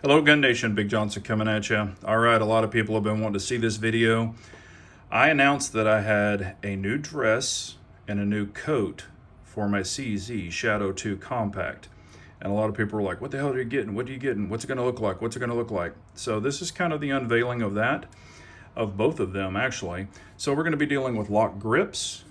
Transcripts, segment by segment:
Hello Gun Nation, Big Johnson coming at you. All right, a lot of people have been wanting to see this video. I announced that I had a new dress and a new coat for my CZ Shadow 2 Compact. And a lot of people were like, what the hell are you getting? What are you getting? What's it gonna look like? What's it gonna look like? So this is kind of the unveiling of that, of both of them actually. So we're gonna be dealing with lock grips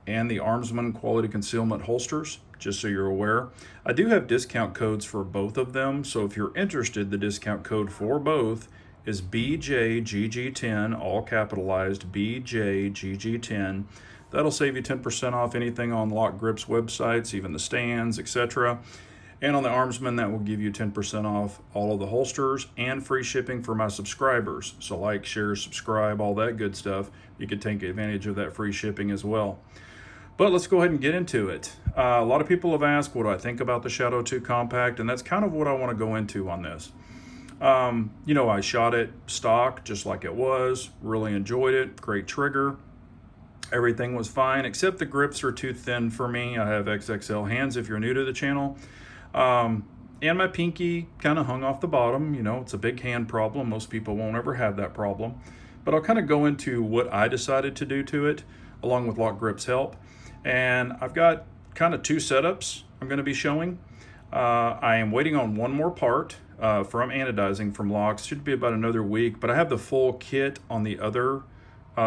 and the Armsman quality concealment holsters, just so you're aware. I do have discount codes for both of them, so if you're interested, the discount code for both is BJGG10, all capitalized, BJGG10. That'll save you 10% off anything on Lock Grips websites, even the stands, etc. And on the Armsman, that will give you 10% off all of the holsters and free shipping for my subscribers. So like, share, subscribe, all that good stuff. You can take advantage of that free shipping as well. But let's go ahead and get into it. A lot of people have asked what do I think about the Shadow 2 Compact, and that's kind of what I want to go into on this. You know, I shot it stock just like it was, really enjoyed it, great trigger. Everything was fine, except the grips are too thin for me. I have XXL hands if you're new to the channel. And my pinky kind of hung off the bottom. You know, it's a big hand problem. Most people won't ever have that problem. But I'll kind of go into what I decided to do to it, along with Lock Grips help. And I've got kind of two setups I'm going to be showing. I am waiting on one more part from anodizing from Locks. Should be about another week, but I have the full kit on the other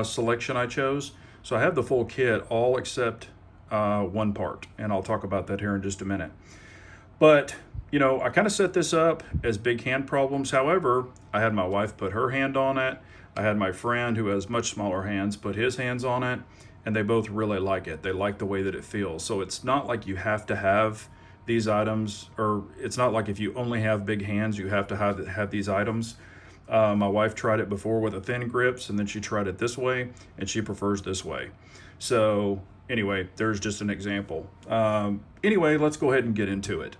selection I chose. So I have the full kit, all except one part, and I'll talk about that here in just a minute. But, you know, I kind of set this up as big hand problems. However, I had my wife put her hand on it. I had my friend who has much smaller hands put his hands on it, and they both really like it. They like the way that it feels. So it's not like you have to have these items, or it's not like if you only have big hands, you have to have these items. My wife tried it before with a thin grips, and then she tried it this way, and she prefers this way. So anyway, there's just an example. Anyway, let's go ahead and get into it.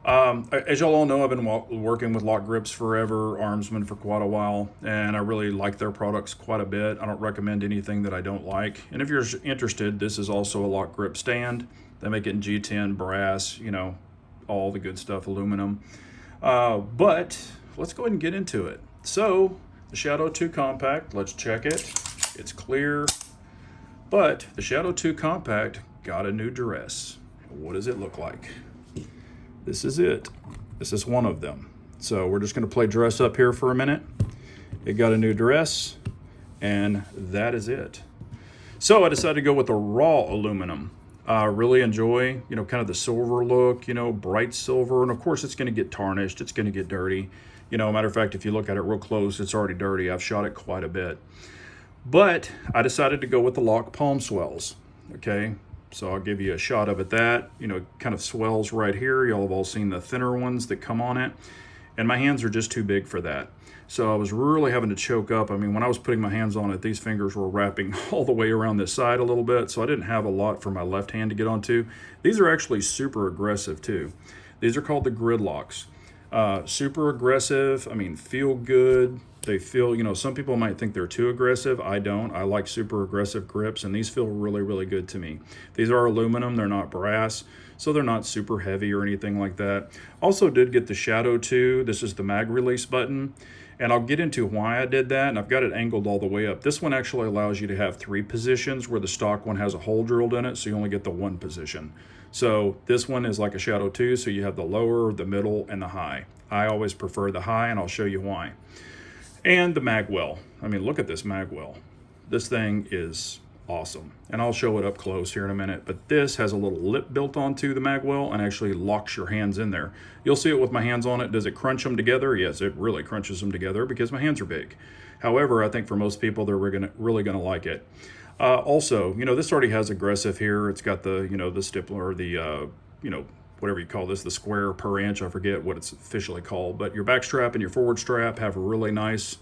As y'all all know, I've been working with Lock Grips forever, Armsman for quite a while, and I really like their products quite a bit. I don't recommend anything that I don't like. And if you're interested, this is also a Lock Grip stand. They make it in G10, brass, you know, all the good stuff, aluminum. But let's go ahead and get into it. So the Shadow 2 Compact, let's check it. It's clear, but the Shadow 2 Compact got a new dress. What does it look like? This is it. This is one of them. So we're just going to play dress up here for a minute. It got a new dress, and that is it. So I decided to go with the raw aluminum. Really enjoy, you know, kind of the silver look, you know, bright silver. And of course it's going to get tarnished. It's going to get dirty. You know, matter of fact, if you look at it real close, it's already dirty. I've shot it quite a bit. But I decided to go with the Lock palm swells. Okay. So I'll give you a shot of it that, you know, kind of swells right here. Y'all have all seen the thinner ones that come on it. And my hands are just too big for that. So I was really having to choke up. I mean, when I was putting my hands on it, these fingers were wrapping all the way around this side a little bit. So I didn't have a lot for my left hand to get onto. These are actually super aggressive too. These are called the grid locks. Super aggressive. I mean, feel good. They feel, you know, some people might think they're too aggressive. I don't. I like super aggressive grips, and these feel really, really good to me. These are aluminum. They're not brass, so they're not super heavy or anything like that. Also did get the Shadow 2. This is the mag release button, and I'll get into why I did that, and I've got it angled all the way up. This one actually allows you to have 3 positions, where the stock one has a hole drilled in it, so you only get the 1 position. So this one is like a Shadow 2, so you have the lower, the middle, and the high. I always prefer the high, and I'll show you why. And the mag well. I mean, look at this mag well. This thing is awesome. And I'll show it up close here in a minute. But this has a little lip built onto the mag well and actually locks your hands in there. You'll see it with my hands on it. Does it crunch them together? Yes, it really crunches them together because my hands are big. However, I think for most people, they're really gonna like it. Also, you know, this already has aggressive here. It's got the, you know, the stippler, the, you know, whatever you call this, the square per inch, I forget what it's officially called, but your back strap and your forward strap have really nice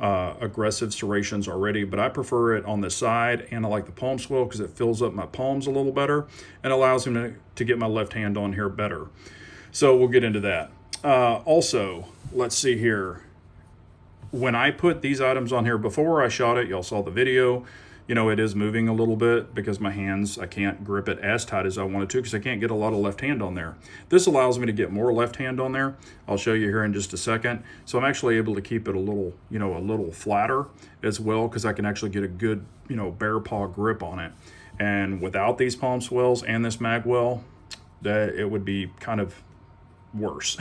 aggressive serrations already, but I prefer it on the side, and I like the palm swell because it fills up my palms a little better and allows me to get my left hand on here better. So we'll get into that. Also, let's see here. When I put these items on here before I shot it, y'all saw the video, You know, it is moving a little bit because my hands, I can't grip it as tight as I wanted to because I can't get a lot of left hand on there. This allows me to get more left hand on there. I'll show you here in just a second. So I'm actually able to keep it a little, you know, a little flatter as well because I can actually get a good, you know, bear paw grip on it. And without these palm swells and this mag well, that it would be kind of worse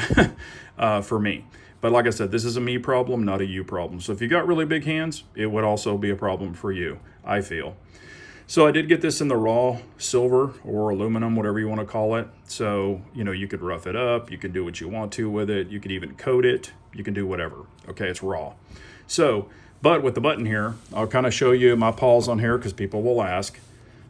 for me. But like I said, this is a me problem, not a you problem. So if you got really big hands, it would also be a problem for you, I feel. So I did get this in the raw silver or aluminum, whatever you want to call it. So, you know, you could rough it up, you can do what you want to with it, you could even coat it, you can do whatever. Okay, it's raw. So, but with the button here, I'll kind of show you my paws on here because people will ask.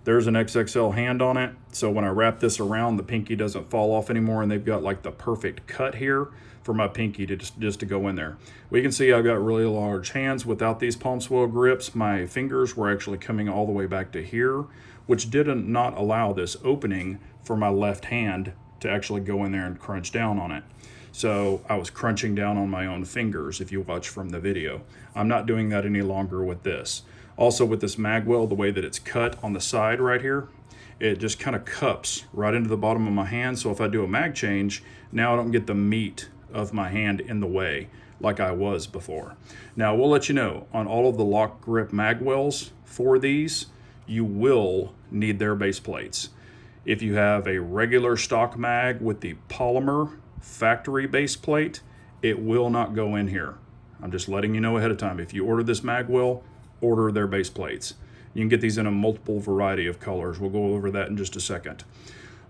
There's an XXL hand on it. So when I wrap this around, the pinky doesn't fall off anymore, and they've got like the perfect cut here for my pinky to just to go in there. We can see I've got really large hands. Without these palm swell grips, my fingers were actually coming all the way back to here, which didn't not allow this opening for my left hand to actually go in there and crunch down on it. So I was crunching down on my own fingers if you watch from the video. I'm not doing that any longer with this. Also with this mag well, the way that it's cut on the side right here, it just kind of cups right into the bottom of my hand. So if I do a mag change, now I don't get the meat of my hand in the way like I was before. Now we'll let you know on all of the lock grip mag wells for these, you will need their base plates. If you have a regular stock mag with the polymer factory base plate, it will not go in here. I'm just letting you know ahead of time. If you order this mag well, order their base plates. You can get these in a multiple variety of colors. We'll go over that in just a second.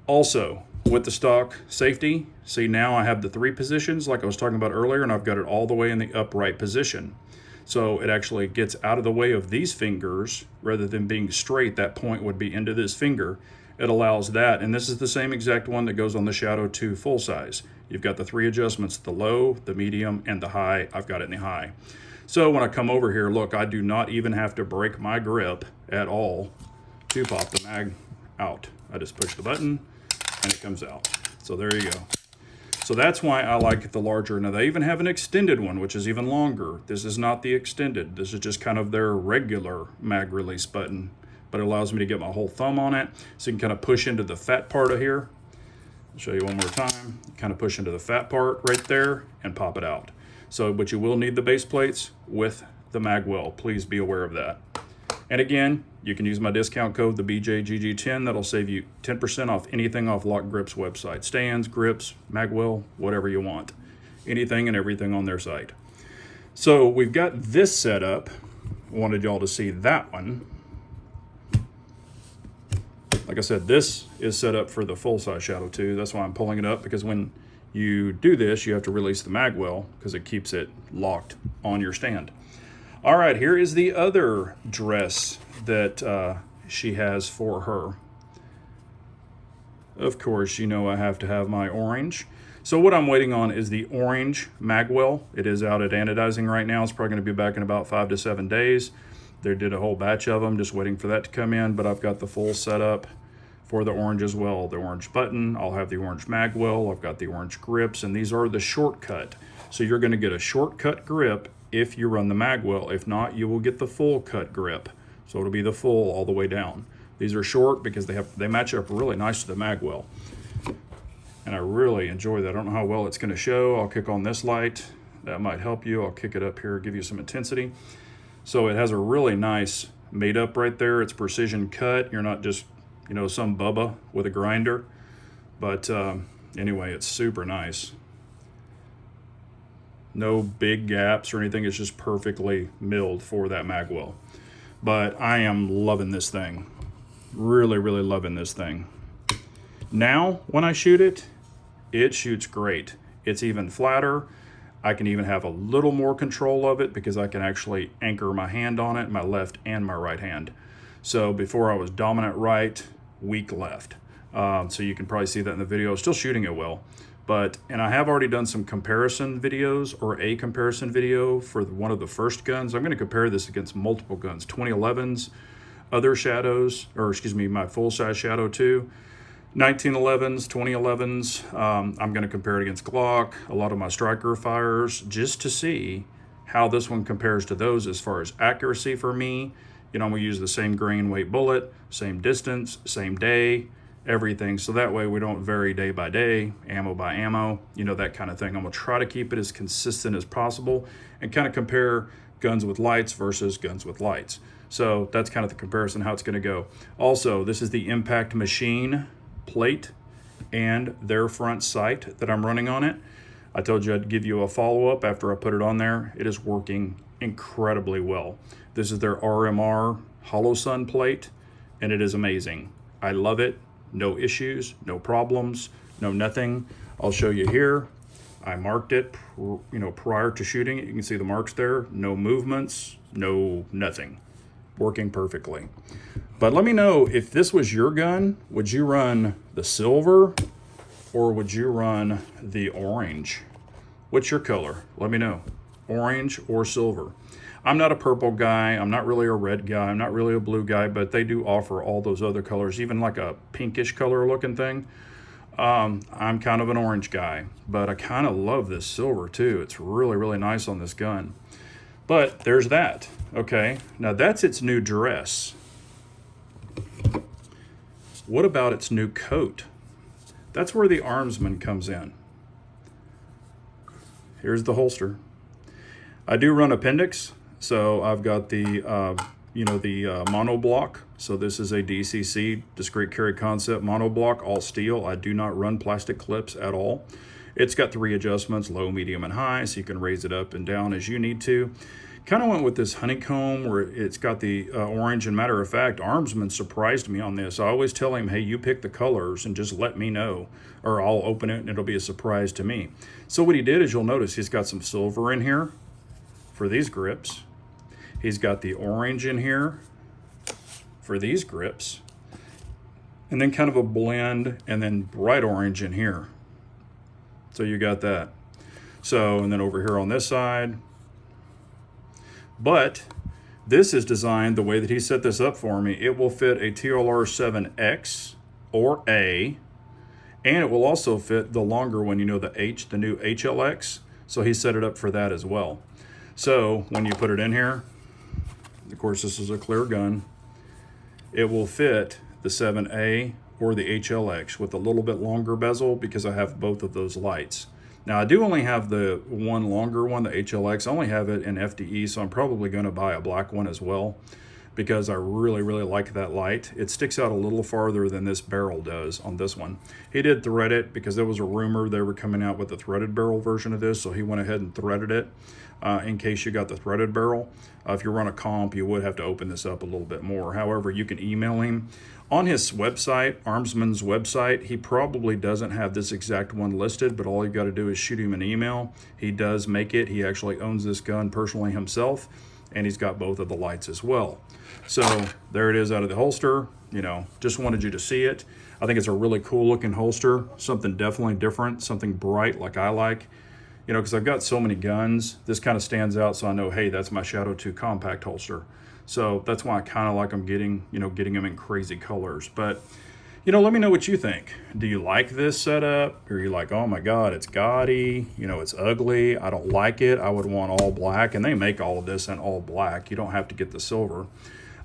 Also, with the stock safety, see now I have the 3 positions like I was talking about earlier, and I've got it all the way in the upright position. So it actually gets out of the way of these fingers rather than being straight. That point would be into this finger. It allows that, and this is the same exact one that goes on the Shadow 2 full size. You've got the 3 adjustments, the low, the medium, and the high. I've got it in the high. So when I come over here, look, I do not even have to break my grip at all to pop the mag out. I just push the button and it comes out. So there you go. So that's why I like the larger. Now they even have an extended one, which is even longer. This is not the extended. This is just kind of their regular mag release button, but it allows me to get my whole thumb on it. So you can kind of push into the fat part of here. I'll show you one more time. Kind of push into the fat part right there and pop it out. So, but you will need the base plates with the mag well. Please be aware of that. And again, you can use my discount code, the BJGG10. That'll save you 10% off anything off Lock Grip's website. Stands, grips, mag well, whatever you want. Anything and everything on their site. So we've got this set up. Wanted y'all to see that one. Like I said, this is set up for the full-size Shadow 2. That's why I'm pulling it up, because when you do this, you have to release the mag well because it keeps it locked on your stand. All right, here is the other dress that she has for her. Of course, you know I have to have my orange. So what I'm waiting on is the orange mag well. It is out at anodizing right now. It's probably going to be back in about 5 to 7 days. They did a whole batch of them, just waiting for that to come in, but I've got the full setup for the orange as well. The orange button, I'll have the orange mag well, I've got the orange grips, and these are the shortcut. So you're gonna get a shortcut grip if you run the mag well. If not, you will get the full cut grip. So it'll be the full all the way down. These are short because they match up really nice to the mag well. And I really enjoy that. I don't know how well it's gonna show. I'll kick on this light. That might help you. I'll kick it up here, give you some intensity. So it has a really nice made up right there. It's precision cut. You're not just, you know, some bubba with a grinder. But anyway, it's super nice. No big gaps or anything. It's just perfectly milled for that mag well. But I am loving this thing. Really, really loving this thing. Now, when I shoot it, it shoots great. It's even flatter. I can even have a little more control of it because I can actually anchor my hand on it, my left and my right hand. So before I was dominant right, weak left. So you can probably see that in the video. Still shooting it well. And I have already done some comparison videos, or a comparison video for one of the first guns. I'm going to compare this against multiple guns, 2011s, other Shadows, or excuse me, my full-size Shadow 2, 1911s, 2011s. I'm going to compare it against Glock, a lot of my striker fires, just to see how this one compares to those as far as accuracy for me You know, I'm gonna use the same grain weight bullet, same distance, same day, everything. So that way we don't vary day by day, ammo by ammo, you know, that kind of thing. I'm gonna try to keep it as consistent as possible and kind of compare guns with lights versus guns with lights. So that's kind of the comparison, how it's gonna go. Also, this is the Impact Machine plate and their front sight that I'm running on it. I told you I'd give you a follow-up after I put it on there. It is working incredibly well. This is their RMR Hollow Sun plate, and it is amazing. I love it. No issues, no problems, no nothing. I'll show you here. I marked it, you know, prior to shooting it. You can see the marks there. No movements, no nothing. Working perfectly. But let me know, if this was your gun, would you run the silver or would you run the orange? What's your color? Let me know. Orange or silver. I'm not a purple guy. I'm not really a red guy. I'm not really a blue guy, but they do offer all those other colors, even like a pinkish color looking thing. I'm kind of an orange guy, but I kind of love this silver too. It's really, really nice on this gun. But there's that. Okay, now that's its new dress. What about its new coat? That's where the Armsman comes in. Here's the holster. I do run appendix, so I've got the monoblock. So this is a DCC, discrete carry concept monoblock, all steel. I do not run plastic clips at all. It's got 3 adjustments, low, medium, and high, so you can raise it up and down as you need to. Kind of went with this honeycomb where it's got the orange, and matter of fact, Armsman surprised me on this. I always tell him, hey, you pick the colors and just let me know, or I'll open it and it'll be a surprise to me. So what he did is, you'll notice he's got some silver in here for these grips. He's got the orange in here for these grips, and then kind of a blend, and then bright orange in here. So you got that. So, and then over here on this side. But this is designed the way that he set this up for me. It will fit a TLR 7X or A, and it will also fit the longer one, you know, the new HLX. So he set it up for that as well. So when you put it in here, of course, this is a clear gun. It will fit the 7A or the HLX with a little bit longer bezel because I have both of those lights. Now I do only have the one longer one, the HLX. I only have it in FDE, so I'm probably going to buy a black one as well because I really, really like that light. It sticks out a little farther than this barrel does on this one. He did thread it because there was a rumor they were coming out with a threaded barrel version of this, so he went ahead and threaded it in case you got the threaded barrel. If you run a comp, you would have to open this up a little bit more. However, you can email him. On his website, Armsman's website, he probably doesn't have this exact one listed, but all you got to do is shoot him an email. He does make it. He actually owns this gun personally himself, and he's got both of the lights as well. So there it is out of the holster. You know, just wanted you to see it. I think it's a really cool looking holster, something definitely different, something bright like I like. You know, because I've got so many guns, this kind of stands out, so I know, hey, that's my Shadow 2 compact holster. So that's why I kind of like them getting them in crazy colors. But, you know, let me know what you think. Do you like this setup? Or are you like, oh my God, it's gaudy, you know, it's ugly, I don't like it, I would want all black. And they make all of this in all black. You don't have to get the silver.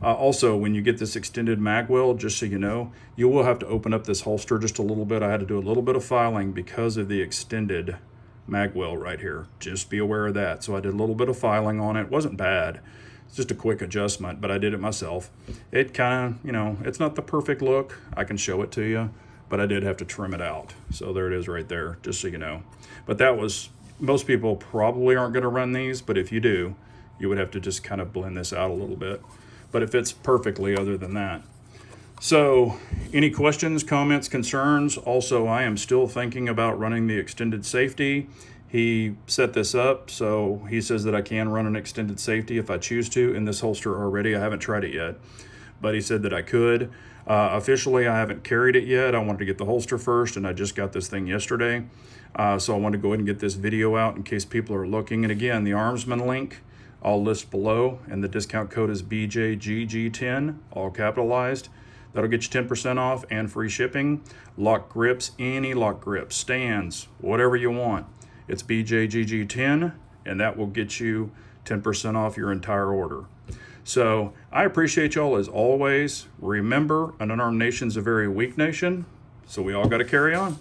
Also, when you get this extended mag well, just so you know, you will have to open up this holster just a little bit. I had to do a little bit of filing because of the extended mag well right here. Just be aware of that. So I did a little bit of filing on it. It wasn't bad. It's just a quick adjustment, but I did it myself. It kind of, you know, it's not the perfect look. I can show it to you, but I did have to trim it out. So there it is right there, just so you know. But that was, most people probably aren't going to run these, but if you do, you would have to just kind of blend this out a little bit. But it fits perfectly other than that. So any questions, comments, concerns? Also, I am still thinking about running the extended safety. He set this up, so he says that I can run an extended safety if I choose to in this holster already. I haven't tried it yet, but he said that I could. Officially, I haven't carried it yet. I wanted to get the holster first, and I just got this thing yesterday. So I wanted to go ahead and get this video out in case people are looking. And again, the Armsman link, I'll list below, and the discount code is BJGG10, all capitalized. That'll get you 10% off and free shipping. Lock grips, any lock grips, stands, whatever you want. It's BJGG10, and that will get you 10% off your entire order. So I appreciate y'all as always. Remember, an unarmed nation's a very weak nation, so we all got to carry on.